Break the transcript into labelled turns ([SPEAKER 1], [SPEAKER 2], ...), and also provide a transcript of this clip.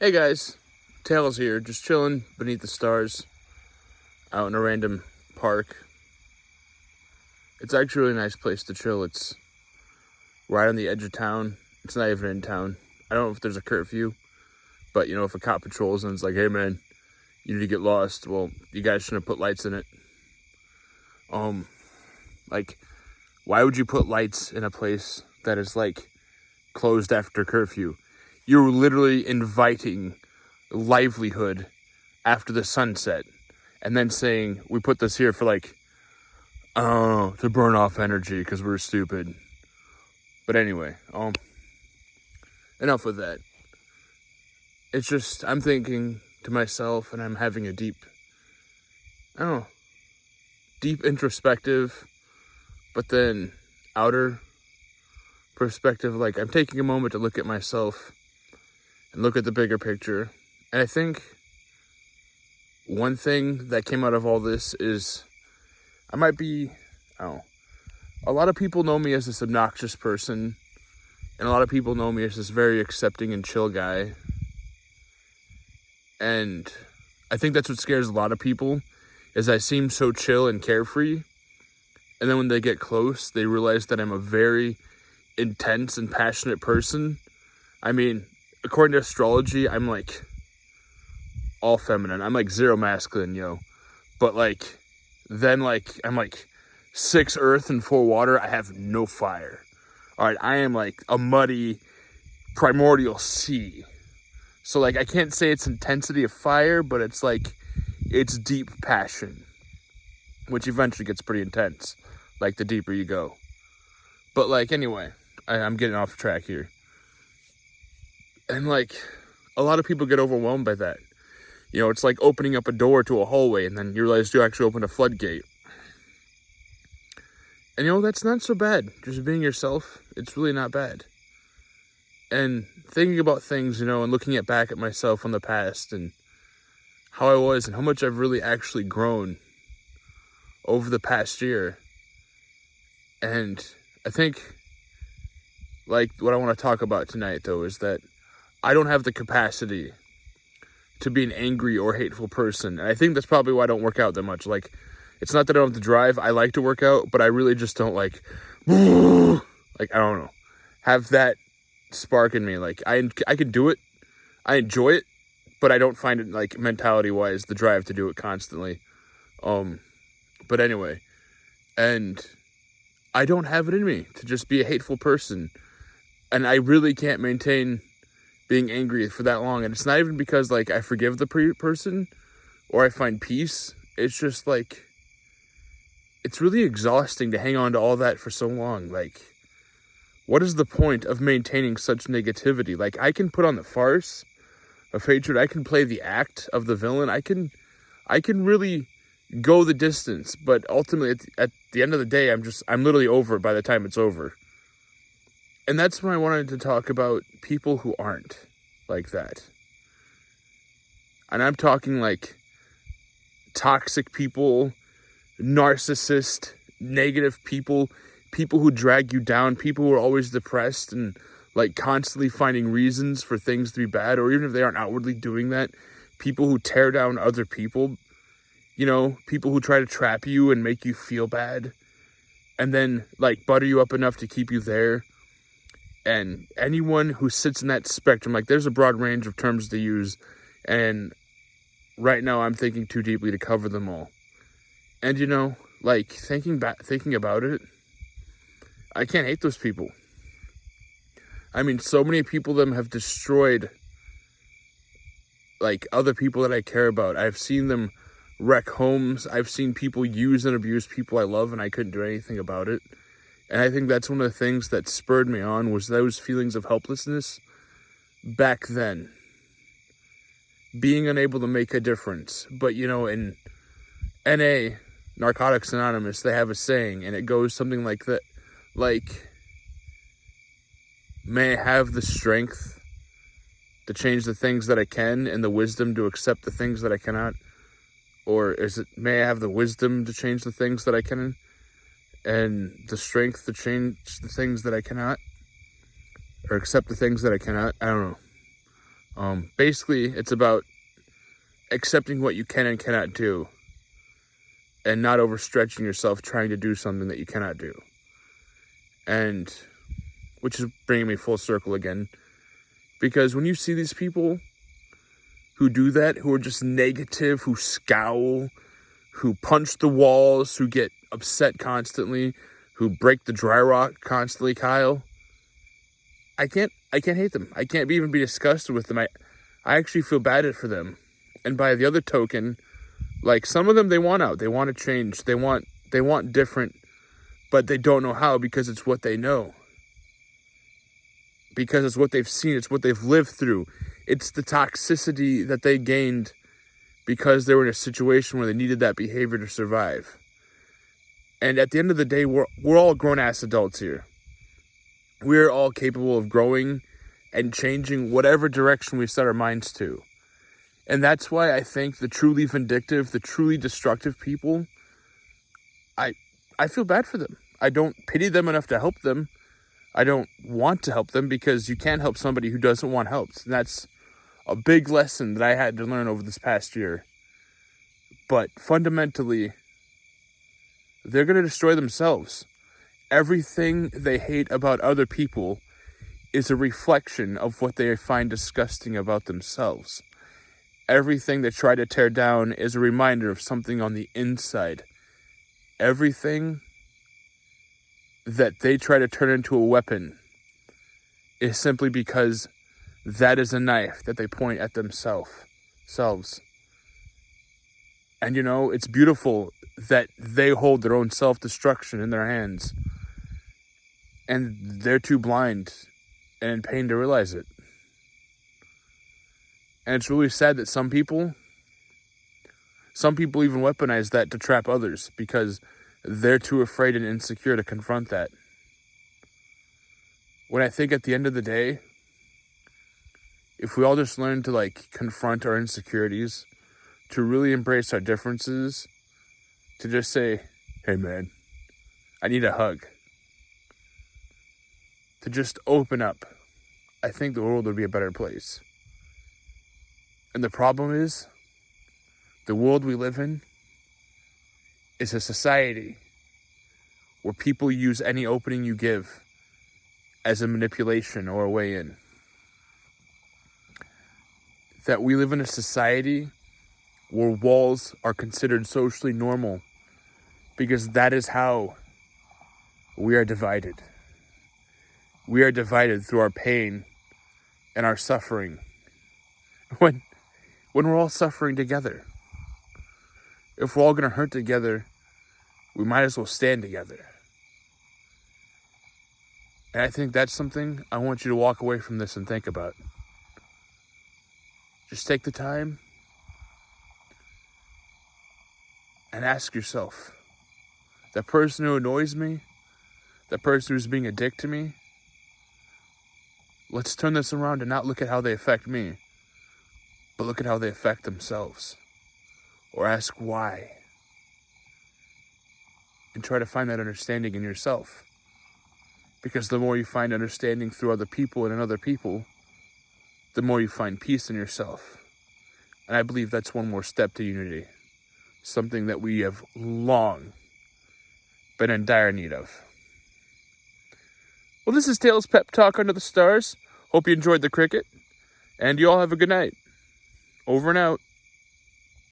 [SPEAKER 1] Hey guys, Tails here, just chilling beneath the stars out in a random park. It's actually a really nice place to chill. It's right on the edge of town. It's not even in town. I don't know if there's a curfew, but if a cop patrols and it's like, hey man, you need to get lost, well, you guys shouldn't have put lights in it. Like, why would you put lights in a place that is like closed after curfew? You're literally inviting livelihood after the sunset and then saying we put this here for like, I don't know, to burn off energy because we're stupid. But anyway, enough with that. It's just I'm thinking to myself and I'm having a deep introspective but then outer perspective. Like, I'm taking a moment to look at myself and look at the bigger picture. And I think one thing that came out of all this is a lot of people know me as this obnoxious person, and a lot of people know me as this very accepting and chill guy. And I think that's what scares a lot of people, is I seem so chill and carefree. And then when they get close, they realize that I'm a very intense and passionate person. I mean, according to astrology, I'm like all feminine. I'm like 0 masculine, yo. But like, then like, I'm like 6 earth and 4 water. I have no fire. All right, I am like a muddy primordial sea. So like, I can't say it's intensity of fire, but it's like, it's deep passion, which eventually gets pretty intense, like the deeper you go. But like, anyway, I'm getting off track here. And like, a lot of people get overwhelmed by that. It's like opening up a door to a hallway and then you realize you actually opened a floodgate. And that's not so bad. Just being yourself, it's really not bad. And thinking about things, and looking back at myself from the past and how I was and how much I've really actually grown over the past year. And I think, like, what I want to talk about tonight, though, is that I don't have the capacity to be an angry or hateful person. And I think that's probably why I don't work out that much. Like, it's not that I don't have the drive. I like to work out, but I really just don't I don't know, have that spark in me. Like, I can do it. I enjoy it, but I don't find it, like, mentality-wise, the drive to do it constantly. But anyway, and I don't have it in me to just be a hateful person. And I really can't maintain being angry for that long. And it's not even because, like, I forgive the person or I find peace. It's just, like, it's really exhausting to hang on to all that for so long. Like, what is the point of maintaining such negativity? Like, I can put on the farce of hatred. I can play the act of the villain. I can really go the distance. But ultimately, at the end of the day, I'm literally over it by the time it's over. And that's when I wanted to talk about people who aren't like that. And I'm talking like toxic people, narcissist, negative people who drag you down, people who are always depressed and like constantly finding reasons for things to be bad, or even if they aren't outwardly doing that, people who tear down other people, people who try to trap you and make you feel bad and then like butter you up enough to keep you there. And anyone who sits in that spectrum, like, there's a broad range of terms to use, and right now I'm thinking too deeply to cover them all. And like, thinking about it, I can't hate those people. I mean, so many people of them have destroyed like other people that I care about. I've seen them wreck homes. I've seen people use and abuse people I love, and I couldn't do anything about it. And I think that's one of the things that spurred me on, was those feelings of helplessness back then. Being unable to make a difference. But, in NA, Narcotics Anonymous, they have a saying, and it goes something like that. Like, may I have the strength to change the things that I can and the wisdom to accept the things that I cannot? Or is it, may I have the wisdom to change the things that I can and the strength to change the things that I cannot, or accept the things that I cannot? I don't know. Basically, it's about accepting what you can and cannot do, and not overstretching yourself trying to do something that you cannot do. And which is bringing me full circle again, because when you see these people who do that, who are just negative, who scowl, who punch the walls, who get upset constantly, who break the dry rock constantly, Kyle, I can't hate them. I can't even be disgusted with them. I actually feel bad for them. And by the other token, like, some of them, they want out. They want to change. They want different, but they don't know how, because it's what they know. Because it's what they've seen. It's what they've lived through. It's the toxicity that they gained because they were in a situation where they needed that behavior to survive. And at the end of the day, we're all grown-ass adults here. We're all capable of growing and changing whatever direction we set our minds to. And that's why I think the truly vindictive, the truly destructive people, I feel bad for them. I don't pity them enough to help them. I don't want to help them, because you can't help somebody who doesn't want helped. And that's a big lesson that I had to learn over this past year. But fundamentally, they're going to destroy themselves. Everything they hate about other people is a reflection of what they find disgusting about themselves. Everything they try to tear down is a reminder of something on the inside. Everything that they try to turn into a weapon is simply because that is a knife that they point at themselves. And it's beautiful that they hold their own self-destruction in their hands. And they're too blind and in pain to realize it. And it's really sad that some people even weaponize that to trap others, because they're too afraid and insecure to confront that. When I think at the end of the day, if we all just learn to confront our insecurities, to really embrace our differences, to just say, hey man, I need a hug, to just open up, I think the world would be a better place. And the problem is, the world we live in is a society where people use any opening you give as a manipulation or a way in. That we live in a society where walls are considered socially normal, because that is how we are divided. We are divided through our pain and our suffering. When we're all suffering together. If we're all going to hurt together, we might as well stand together. And I think that's something I want you to walk away from this and think about. Just take the time and ask yourself, that person who annoys me, that person who's being a dick to me, let's turn this around and not look at how they affect me, but look at how they affect themselves. Or ask why. And try to find that understanding in yourself. Because the more you find understanding through other people and in other people, the more you find peace in yourself. And I believe that's one more step to unity. Something that we have long been in dire need of. Well, this is Tails Pep Talk Under the Stars. Hope you enjoyed the cricket. And you all have a good night. Over and out.